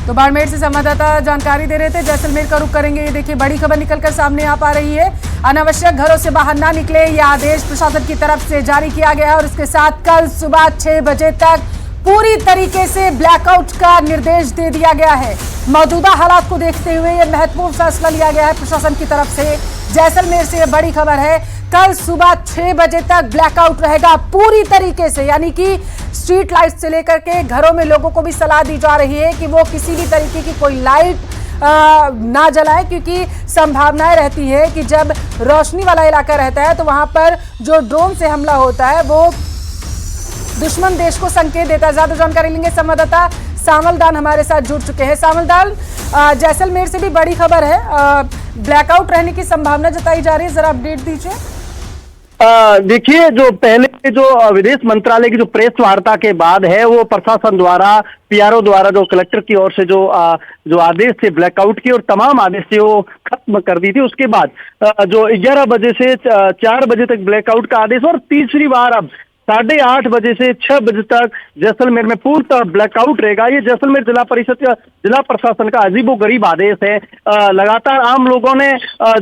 तो बाड़मेर से संवाददाता जानकारी दे रहे थे। जैसलमेर का रुख करेंगे। ये देखिए बड़ी खबर निकलकर सामने आ पा रही है। अनावश्यक घरों से बाहर ना निकले, यह आदेश प्रशासन की तरफ से जारी किया गया है और इसके साथ कल सुबह 6 बजे तक पूरी तरीके से ब्लैकआउट का निर्देश दे दिया गया है। मौजूदा हालात को देखते हुए यह महत्वपूर्ण फैसला लिया गया है प्रशासन की तरफ से। जैसलमेर से यह बड़ी खबर है। कल सुबह 6 बजे तक ब्लैकआउट रहेगा पूरी तरीके से, यानी कि स्ट्रीट लाइट से लेकर के घरों में लोगों को भी सलाह दी जा रही है कि वो किसी भी तरीके की कोई लाइट ना जलाएं, क्योंकि संभावनाएं रहती है कि जब रोशनी वाला इलाका रहता है तो वहां पर जो ड्रोन से हमला होता है वो दुश्मन देश को संकेत देता है। ज्यादा जानकारी लेंगे, संवाददाता सामल दान हमारे साथ जुड़ चुके हैं। सामल दान, जैसलमेर से भी बड़ी खबर है, ब्लैकआउट रहने की संभावना जताई जा रही है, जरा अपडेट दीजिए। देखिए, जो पहले जो विदेश मंत्रालय की जो प्रेस वार्ता के बाद है, वो प्रशासन द्वारा, पीआरओ द्वारा जो कलेक्टर की ओर से जो आदेश थे ब्लैकआउट की और तमाम आदेश थे वो खत्म कर दी थी। उसके बाद जो 11 बजे से 4 बजे तक ब्लैकआउट का आदेश और तीसरी बार अब 8:30 बजे से 6 बजे तक जैसलमेर में पूर्णतः ब्लैकआउट रहेगा। ये जैसलमेर जिला परिषद का, जिला प्रशासन का अजीबोगरीब आदेश है। लगातार आम लोगों ने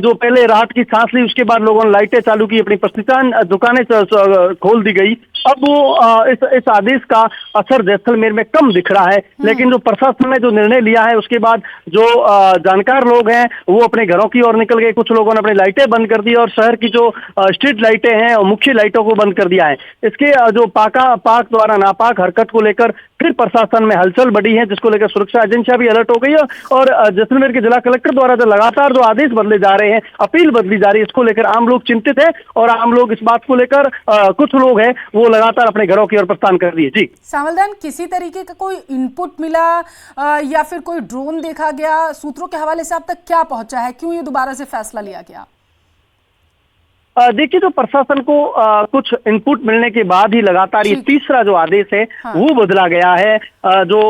जो पहले रात की सांस ली, उसके बाद लोगों ने लाइटें चालू की, अपनी प्रतिष्ठान दुकानें खोल दी गई। अब वो इस आदेश का असर जैसलमेर में कम दिख रहा है, लेकिन जो प्रशासन ने जो निर्णय लिया है उसके बाद जो जानकार लोग हैं वो अपने घरों की ओर निकल गए। कुछ लोगों ने अपनी लाइटें बंद कर दी और शहर की जो स्ट्रीट लाइटें हैं और मुख्य लाइटों को बंद कर दिया है। इसके जो पाक द्वारा नापाक हरकत को लेकर फिर प्रशासन में हलचल बढ़ी है, जिसको लेकर सुरक्षा एजेंसियां भी अलर्ट हो गई है और जैसलमेर के जिला कलेक्टर द्वारा जो लगातार जो आदेश बदले जा रहे हैं, अपील बदली जा रही है, इसको लेकर आम लोग चिंतित है और आम लोग इस बात को लेकर कुछ लोग हैं वो लगातार अपने घरों की ओर प्रस्थान कर दिए। जी सामलदान, किसी तरीके का कोई इनपुट मिला या फिर कोई ड्रोन देखा गया? सूत्रों के हवाले से अब तक क्या पहुंचा है, क्यों ये दोबारा से फैसला लिया गया? देखिए, जो प्रशासन को कुछ इनपुट मिलने के बाद ही लगातार ये तीसरा जो आदेश है वो बदला गया है। जो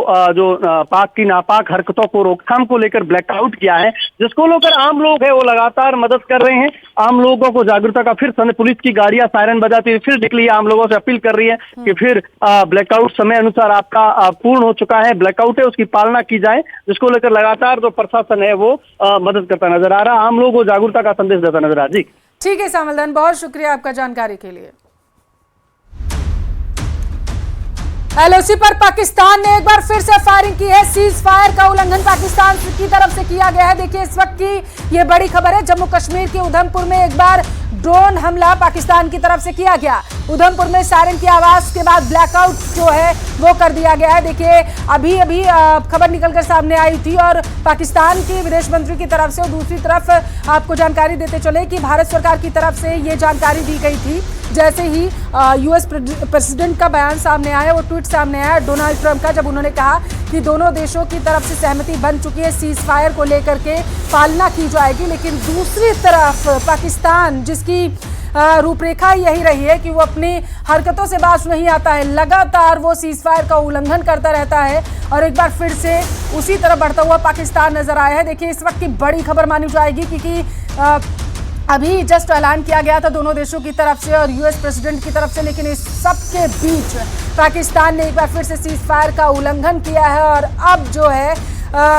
पाक की नापाक हरकतों को रोकथाम को लेकर ब्लैकआउट किया है, जिसको लेकर आम लोग है वो लगातार मदद कर रहे हैं। आम लोगों को जागरूकता का फिर पुलिस की गाड़ियां सायरन बजाती हुई फिर निकली है, आम लोगों से अपील कर रही है कि फिर ब्लैकआउट समय अनुसार आपका पूर्ण हो चुका है, ब्लैकआउट है उसकी पालना की जाए, जिसको लेकर लगातार जो प्रशासन है वो मदद करता नजर आ रहा, आम लोगों को जागरूकता का संदेश देता नजर आ रहा। जी ठीक है सामलदान, बहुत शुक्रिया आपका जानकारी के लिए। एलओसी पर पाकिस्तान ने एक बार फिर से फायरिंग की है। सीज फायर का उल्लंघन पाकिस्तान की तरफ से किया गया है। देखिए इस वक्त की ये बड़ी खबर है। जम्मू कश्मीर के उधमपुर में एक बार ड्रोन हमला पाकिस्तान की तरफ से किया गया। उधमपुर में सायरन की आवाज के बाद ब्लैकआउट जो है वो कर दिया गया है। देखिए अभी अभी खबर निकलकर सामने आई थी और पाकिस्तान के विदेश मंत्री की तरफ से और दूसरी तरफ आपको जानकारी देते चले कि भारत सरकार की तरफ से ये जानकारी दी गई थी। जैसे ही यूएस प्रेसिडेंट का बयान सामने आया, वो ट्वीट सामने आया डोनाल्ड ट्रंप का, जब उन्होंने कहा कि दोनों देशों की तरफ से सहमति बन चुकी है, सीज फायर को लेकर के पालना की जाएगी। लेकिन दूसरी तरफ पाकिस्तान, जिसकी रूपरेखा यही रही है कि वो अपनी हरकतों से बाज नहीं आता है, लगातार वो सीज फायर का उल्लंघन करता रहता है और एक बार फिर से उसी तरफ बढ़ता हुआ पाकिस्तान नजर आया है। देखिए इस वक्त की बड़ी खबर मानी जाएगी, क्योंकि अभी जस्ट ऐलान किया गया था दोनों देशों की तरफ से और यूएस प्रेसिडेंट की तरफ से, लेकिन इस सब के बीच पाकिस्तान ने एक बार फिर से सीज फायर का उल्लंघन किया है और अब जो है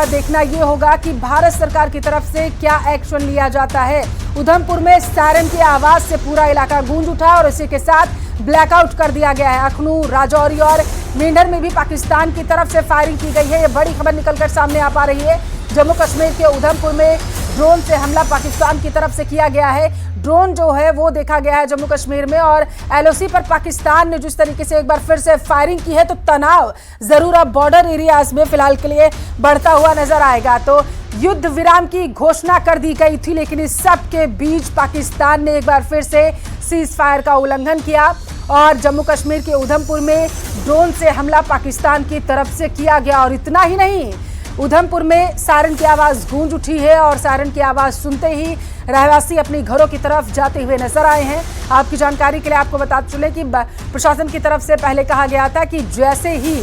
देखना ये होगा कि भारत सरकार की तरफ से क्या एक्शन लिया जाता है। उधमपुर में सायरन की आवाज से पूरा इलाका गूंज उठा और इसी के साथ ब्लैकआउट कर दिया गया है। अखनू, राजौरी और मेंढर में भी पाकिस्तान की तरफ से फायरिंग की गई है। ये बड़ी खबर निकलकर सामने आ पा रही है। जम्मू कश्मीर के उधमपुर में ड्रोन से हमला पाकिस्तान की तरफ से किया गया है। ड्रोन जो है वो देखा गया है जम्मू कश्मीर में और एलओसी पर पाकिस्तान ने जिस तरीके से एक बार फिर से फायरिंग की है, तो तनाव जरूर अब बॉर्डर एरियाज में फिलहाल के लिए बढ़ता हुआ नजर आएगा। तो युद्ध विराम की घोषणा कर दी गई थी, लेकिन इस सब के बीच पाकिस्तान ने एक बार फिर से सीज फायर का उल्लंघन किया और जम्मू कश्मीर के उधमपुर में ड्रोन से हमला पाकिस्तान की तरफ से किया गया। और इतना ही नहीं, उधमपुर में सायरन की आवाज गूंज उठी है और सायरन की आवाज सुनते ही रहवासी अपनी घरों की तरफ जाते हुए नजर आए हैं। आपकी जानकारी के लिए आपको बताते चले कि प्रशासन की तरफ से पहले कहा गया था कि जैसे ही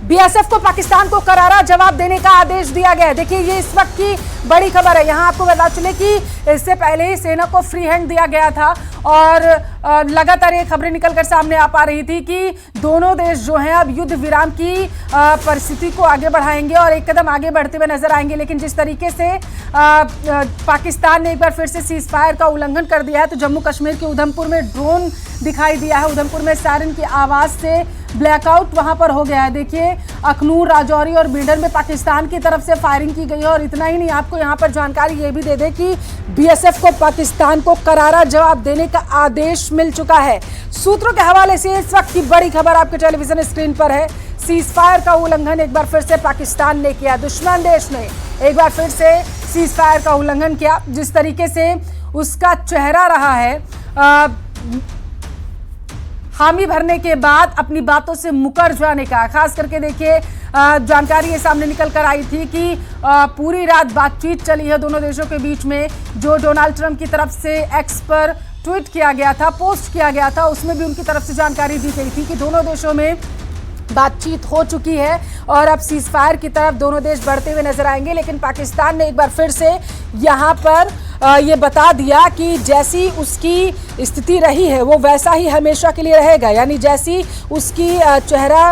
बीएसएफ को पाकिस्तान को करारा जवाब देने का आदेश दिया गया है। देखिए ये इस वक्त की बड़ी खबर है। यहाँ आपको बता चले कि इससे पहले ही सेना को फ्री हैंड दिया गया था और लगातार ये खबरें निकलकर सामने आ पा रही थी कि दोनों देश जो हैं अब युद्ध विराम की परिस्थिति को आगे बढ़ाएंगे और एक कदम आगे बढ़ते हुए नजर आएंगे। लेकिन जिस तरीके से पाकिस्तान ने एक बार फिर से सीज फायर का उल्लंघन कर दिया है, तो जम्मू कश्मीर के उधमपुर में ड्रोन दिखाई दिया है। उधमपुर में सायरन की आवाज से ब्लैकआउट वहां पर हो गया है। देखिए, अखनूर, राजौरी और बीडर में पाकिस्तान की तरफ से फायरिंग की गई है। और इतना ही नहीं, आपको यहां पर जानकारी ये भी दे दें कि बीएसएफ को पाकिस्तान को करारा जवाब देने का आदेश मिल चुका है। सूत्रों के हवाले से इस वक्त की बड़ी खबर आपके टेलीविजन स्क्रीन पर है। सीज फायर का उल्लंघन एक बार फिर से पाकिस्तान ने किया। दुश्मन देश ने एक बार फिर से सीज फायर का उल्लंघन किया। जिस तरीके से उसका चेहरा रहा है हामी भरने के बाद अपनी बातों से मुकर जाने का, खास करके देखिए जानकारी ये सामने निकल कर आई थी कि पूरी रात बातचीत चली है दोनों देशों के बीच में। जो डोनाल्ड ट्रंप की तरफ से एक्स पर ट्वीट किया गया था, पोस्ट किया गया था, उसमें भी उनकी तरफ से जानकारी दी गई थी कि दोनों देशों में बातचीत हो चुकी है और अब सीज फायर की तरफ दोनों देश बढ़ते हुए नजर आएंगे। लेकिन पाकिस्तान ने एक बार फिर से यहाँ पर ये बता दिया कि जैसी उसकी स्थिति रही है वो वैसा ही हमेशा के लिए रहेगा। यानी जैसी उसकी चेहरा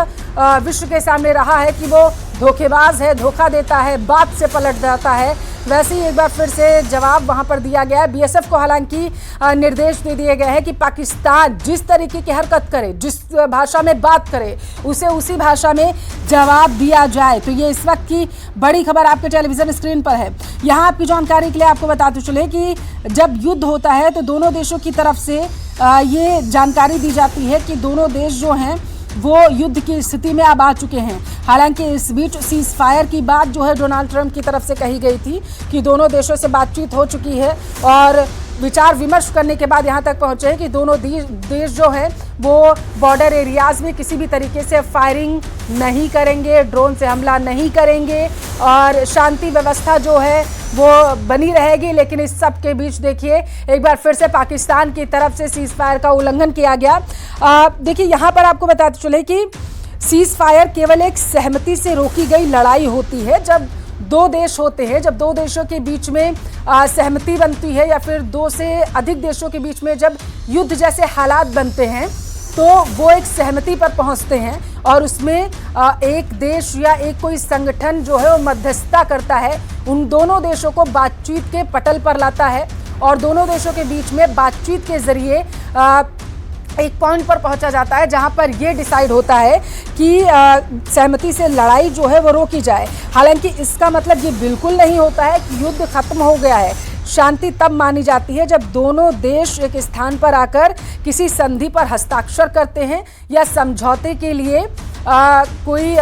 विश्व के सामने रहा है कि वो धोखेबाज है, धोखा देता है, बात से पलट जाता है, वैसे ही एक बार फिर से जवाब वहां पर दिया गया है। बीएसएफ को हालांकि निर्देश दे दिए गए हैं कि पाकिस्तान जिस तरीके की हरकत करे, जिस भाषा में बात करे, उसे उसी भाषा में जवाब दिया जाए। तो ये इस वक्त की बड़ी खबर आपके टेलीविजन स्क्रीन पर है। यहाँ आपकी जानकारी के लिए आपको बताते चले कि जब युद्ध होता है तो दोनों देशों की तरफ से ये जानकारी दी जाती है कि दोनों देश जो हैं वो युद्ध की स्थिति में अब आ चुके हैं। हालांकि इस बीच सीज फायर की बात जो है डोनाल्ड ट्रंप की तरफ से कही गई थी कि दोनों देशों से बातचीत हो चुकी है और विचार विमर्श करने के बाद यहाँ तक पहुँचे कि दोनों देश जो है वो बॉर्डर एरियाज में किसी भी तरीके से फायरिंग नहीं करेंगे, ड्रोन से हमला नहीं करेंगे और शांति व्यवस्था जो है वो बनी रहेगी। लेकिन इस सब के बीच देखिए एक बार फिर से पाकिस्तान की तरफ से सीज फायर का उल्लंघन किया गया। देखिए यहाँ पर आपको बताते चले कि सीज फायर केवल एक सहमति से रोकी गई लड़ाई होती है। जब दो देश होते हैं, जब दो देशों के बीच में सहमति बनती है या फिर दो से अधिक देशों के बीच में जब युद्ध जैसे हालात बनते हैं तो वो एक सहमति पर पहुंचते हैं और उसमें एक देश या एक कोई संगठन जो है वो मध्यस्थता करता है, उन दोनों देशों को बातचीत के पटल पर लाता है और दोनों देशों के बीच में बातचीत के जरिए एक पॉइंट पर पहुंचा जाता है जहां पर यह डिसाइड होता है कि सहमति से लड़ाई जो है वो रोकी जाए। हालांकि इसका मतलब ये बिल्कुल नहीं होता है कि युद्ध खत्म हो गया है। शांति तब मानी जाती है जब दोनों देश एक स्थान पर आकर किसी संधि पर हस्ताक्षर करते हैं या समझौते के लिए कोई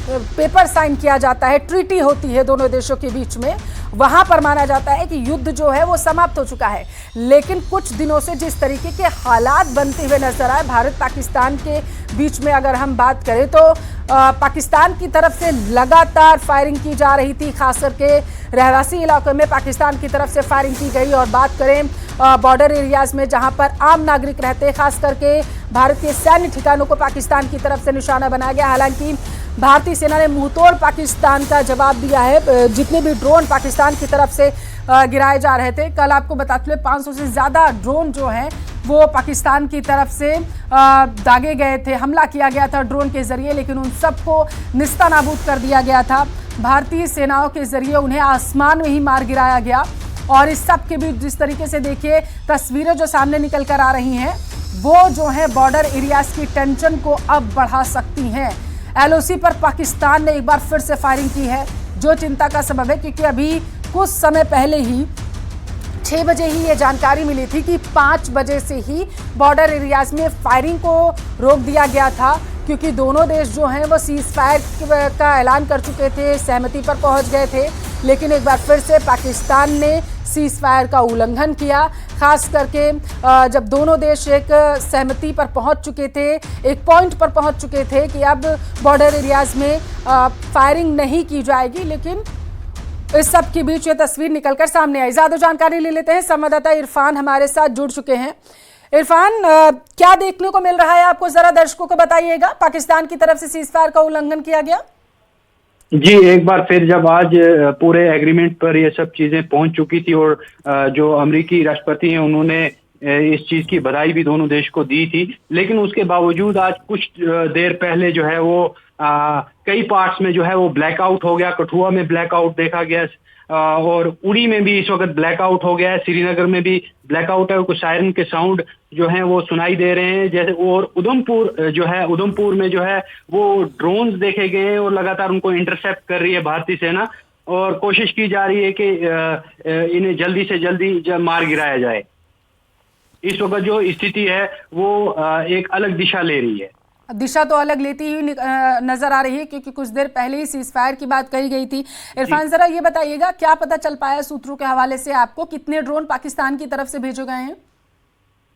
पेपर साइन किया जाता है, ट्रीटी होती है दोनों देशों के बीच में, वहां पर माना जाता है कि युद्ध जो है वो समाप्त हो चुका है। लेकिन कुछ दिनों से जिस तरीके के हालात बनते हुए नजर आए भारत पाकिस्तान के बीच में, अगर हम बात करें तो पाकिस्तान की तरफ से लगातार फायरिंग की जा रही थी, खास करके रहवासी इलाकों में पाकिस्तान की तरफ से फायरिंग की गई। और बात करें बॉर्डर एरियाज में जहां पर आम नागरिक रहते हैं, खास करके भारत के सैन्य ठिकानों को पाकिस्तान की तरफ से निशाना बनाया गया। हालांकि भारतीय सेना ने मुंहतोड़ पाकिस्तान का जवाब दिया है। जितने भी ड्रोन पाकिस्तान की तरफ से गिराए जा रहे थे, कल आपको बताते हुए 500 से ज़्यादा ड्रोन जो हैं वो पाकिस्तान की तरफ से दागे गए थे, हमला किया गया था ड्रोन के जरिए, लेकिन उन सबको निस्तानाबूद कर दिया गया था। भारतीय सेनाओं के जरिए उन्हें आसमान में ही मार गिराया गया। और इस सब के बीच जिस तरीके से देखिए तस्वीरें जो सामने निकल कर आ रही हैं वो जो है बॉर्डर एरियाज की टेंशन को अब बढ़ा सकती हैं। एलओसी पर पाकिस्तान ने एक बार फिर से फायरिंग की है, जो चिंता का सबब है, क्योंकि अभी कुछ समय पहले ही 6 बजे ही ये जानकारी मिली थी कि 5 बजे से ही बॉर्डर एरियाज में फायरिंग को रोक दिया गया था, क्योंकि दोनों देश जो हैं वो सीज फायर का ऐलान कर चुके थे, सहमति पर पहुंच गए थे। लेकिन एक बार फिर से पाकिस्तान ने सीज फायर का उल्लंघन किया, खास करके जब दोनों देश एक सहमति पर पहुंच चुके थे, एक पॉइंट पर पहुंच चुके थे कि अब बॉर्डर एरियाज में फायरिंग नहीं की जाएगी। लेकिन इस सब के बीच ये तस्वीर निकलकर सामने आई। ज़्यादा जानकारी ले लेते हैं, संवाददाता इरफान हमारे साथ जुड़ चुके हैं। इरफान, क्या देखने को मिल रहा है आपको, जरा दर्शकों को बताइएगा। पाकिस्तान की तरफ से सीज फायर का उल्लंघन किया गया। जी, एक बार फिर जब आज पूरे एग्रीमेंट पर ये सब चीज़ें पहुंच चुकी थी और जो अमेरिकी राष्ट्रपति हैं उन्होंने इस चीज़ की बधाई भी दोनों देश को दी थी। लेकिन उसके बावजूद आज कुछ देर पहले जो है वो कई पार्ट्स में जो है वो ब्लैकआउट हो गया। कठुआ में ब्लैकआउट देखा गया और उड़ी में भी इस वक़्त ब्लैकआउट हो गया है। श्रीनगर में भी ब्लैकआउट है, कुछ सायरन के साउंड जो हैं वो सुनाई दे रहे हैं। जैसे और उधमपुर में जो है वो ड्रोन्स देखे गए हैं और लगातार उनको इंटरसेप्ट कर रही है भारतीय सेना और कोशिश की जा रही है कि इन्हें जल्दी से जल्दी मार गिराया जाए। इस वक़्त जो स्थिति है वो एक अलग दिशा ले रही है। दिशा तो अलग लेती हुई नजर आ रही है, क्योंकि कुछ देर पहले ही सीज फायर की बात कही गई थी। इरफान, जरा ये बताइएगा, क्या पता चल पाया सूत्रों के हवाले से आपको, कितने ड्रोन पाकिस्तान की तरफ से भेजे गए हैं?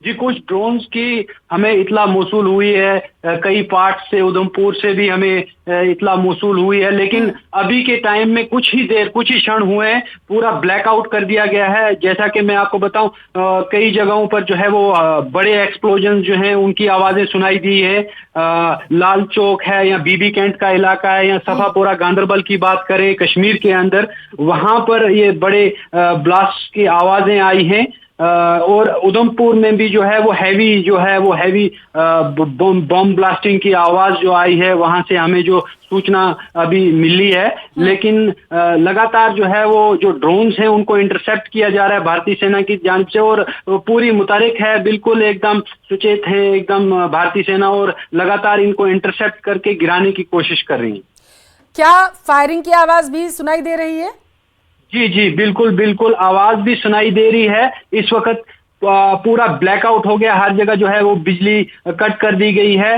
जी, कुछ ड्रोन्स की हमें इत्ला मौसूल हुई है, कई पार्ट से उधमपुर से भी हमें इत्ला मौसूल हुई है। लेकिन अभी के टाइम में कुछ ही क्षण हुए हैं, पूरा ब्लैकआउट कर दिया गया है। जैसा कि मैं आपको बताऊं, कई जगहों पर जो है वो बड़े एक्सप्लोजन जो हैं उनकी आवाजें सुनाई दी है। लाल चौक है या बीबी कैंट का इलाका है या सफापुरा गांधरबल की बात करें कश्मीर के अंदर, वहां पर ये बड़े ब्लास्ट की आवाजें आई हैं। और उधमपुर में भी जो है वो हैवी बम ब्लास्टिंग की आवाज जो आई है, वहां से हमें जो सूचना अभी मिली है। लेकिन लगातार जो है वो जो ड्रोन्स हैं उनको इंटरसेप्ट किया जा रहा है भारतीय सेना की जानिब से और पूरी मुतहरिक है, बिल्कुल एकदम सुचेत है एकदम भारतीय सेना और लगातार इनको इंटरसेप्ट करके गिराने की कोशिश कर रही है। क्या फायरिंग की आवाज भी सुनाई दे रही है? जी, बिल्कुल आवाज भी सुनाई दे रही है। इस वक्त पूरा ब्लैकआउट हो गया, हर जगह जो है वो बिजली कट कर दी गई है।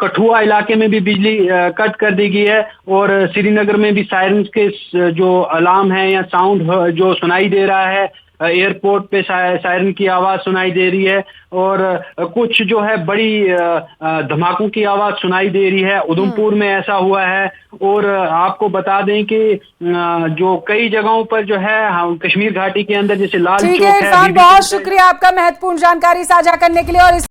कठुआ इलाके में भी बिजली कट कर दी गई है और श्रीनगर में भी सायरन के जो अलार्म है या साउंड जो सुनाई दे रहा है, एयरपोर्ट पे सायरन की आवाज सुनाई दे रही है और कुछ जो है बड़ी धमाकों की आवाज सुनाई दे रही है। उधमपुर में ऐसा हुआ है और आपको बता दें कि जो कई जगहों पर जो है कश्मीर घाटी के अंदर जैसे लाल चौक है। बहुत शुक्रिया आपका महत्वपूर्ण जानकारी साझा करने के लिए। और